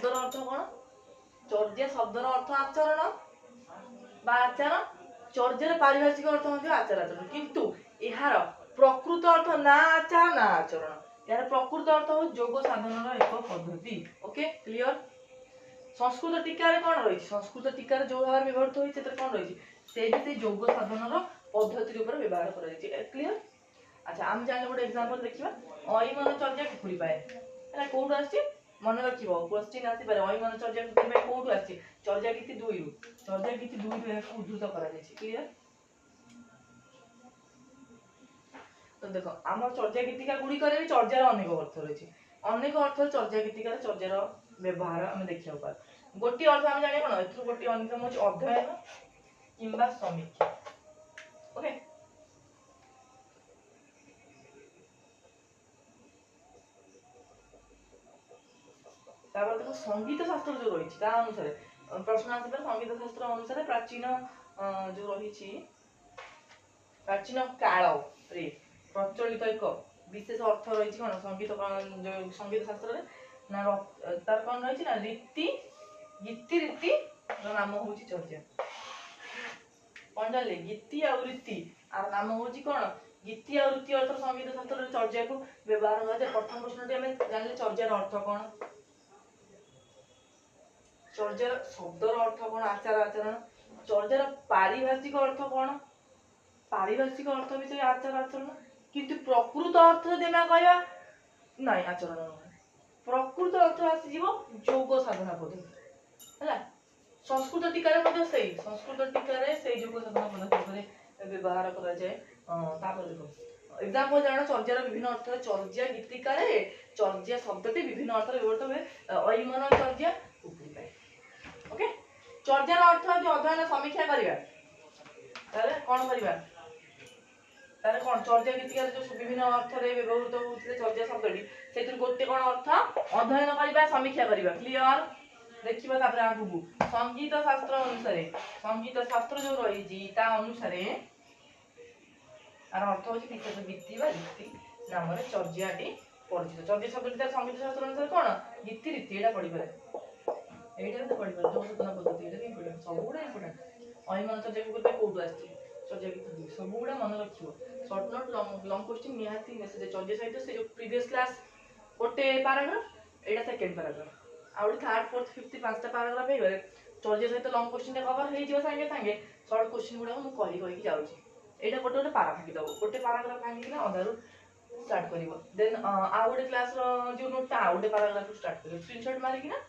शब्दर अर्थ कौन चर्या शब्दर अर्थ आचरण बा आचार चर्यार पारिभाषिक अर्थ आचार आचरण किंतु यार प्रकृत अर्थ ना आचार ना आचरण यार प्रकृत अर्थ हो जोग साधन एक पद्धति ओके क्लियर संस्कृत टीकार कौन रही संस्कृत टीकार जो भाव व्यवहृत होती कौन रही से जोग साधन पद्धति व्यवहार कर क्लियर अच्छा आम जाने गोटे एग्जांपल देखिबा अईमन चर्या कुकुरी पाए है कोड आछि मन रखिबो क्वेश्चन आसी पारे अईमन चर्या कुकुरी पाए कोड आछि चर्या गीति 2 रु याको उद्धृत करा जायछि क्लियर तो देखो आम चर्या गीतिका गुडी करे भी चर्यार अनेक अर्थ रही अनेक अर्थ चर्या गीतिकार चर्यार व्यवहार आम देखिया पार गोटी अर्थ आम जाने कोन एथु गोटी अन्यतम होछि अध्ययन किंबा समीक्षा ओके तापर देखो संगीत शास्त्र जो रही ता अनुसार प्रश्न आसपार संगीत शास्त्र अनुसार प्राचीन जो रही प्राचीन काल रे प्रचलित एक विशेष अर्थ रही कौन संगीत संगीत शास्त्र ना तार कौन रही ना रीति गीति रीति नाम हूँ चर्या कौन जानले गीति आ रीति आर नाम हूँ कौन गीति आ रीति अर्थ संगीत शास्त्र चर्या को व्यवहार हो प्रथम प्रश्न जानले चर्यार अर्थ कौन चर्यार शब्दर अर्थ कौन आचार आचरण चर्यार पारिभाषिक अर्थ कौन पारिभाषिक अर्थ भी आचार आचरण किंतु प्रकृत अर्थ देना कहया नहीं आचरण प्रकृत अर्थ आसीजिवो जोग साधना पद्धति हैला संस्कृत टीकार मध्ये सेही संस्कृत टीकार सेही जोग साधना पद्धति व्यवहार करा जाय तापर देखो एग्जांपल जानो चर्यार विभिन्न अर्थ चर्या गीतिकार चर्या शब्दटी विभिन्न अर्थ व्यवहृत हुए अईमन चर्या कुकुरी पाए ओके चर्यार अर्थ जो अध्ययन समीक्षा करिबा ताले कोन करिबा ताले कोन चर्या गीतिकार जो विभिन्न अर्थ रे व्यवहृत होउथिले चर्या शब्दटी सेतिर गोटे कोन अर्थ अध्ययन करिबा समीक्षा करिबा क्लियर देखिबा तापर आगु संगीत शास्त्र अनुसार संगीत शास्त्र जो रही जी ता अनुसार आर अर्थ होछि विशेष गीति बा रीति नाम रे चर्याटी परिचित चर्या शब्दटी तार संगीत शास्त्र अनुसार कोन गीति रीति एटा पढि पारे एटा तो पढि पारे जोग साधना पद्धति एटा कि पढि सब गुडा इंपोर्टेंट अईमन चर्या को करबे कोड आछि चर्या गीति सब गुडा मन रखियो शॉर्ट नोट लॉन्ग क्वेश्चन निहाती मेसेज चर्या सहित से जो प्रीवियस क्लास गोटे पैराग्राफ एटा सेकंड पैराग्राफ आउट थर्ड फोर्थ फिफ्थ पांचटा पैराग्राफ हे गले चर्या सहित लॉन्ग क्वेश्चन कवर हे जिवो संगे संगे शॉर्ट क्वेश्चन गुडा मु कहि कहि जाउची एटा गोटे गोटे पारा भागी दबो गोटे पैराग्राफ भागी ना अधारु स्टार्ट करिवो देन आ गोटे क्लास रो जो नोट ता गोटे पैराग्राफ स्टार्ट करिवो स्क्रीनशॉट मारि कि ना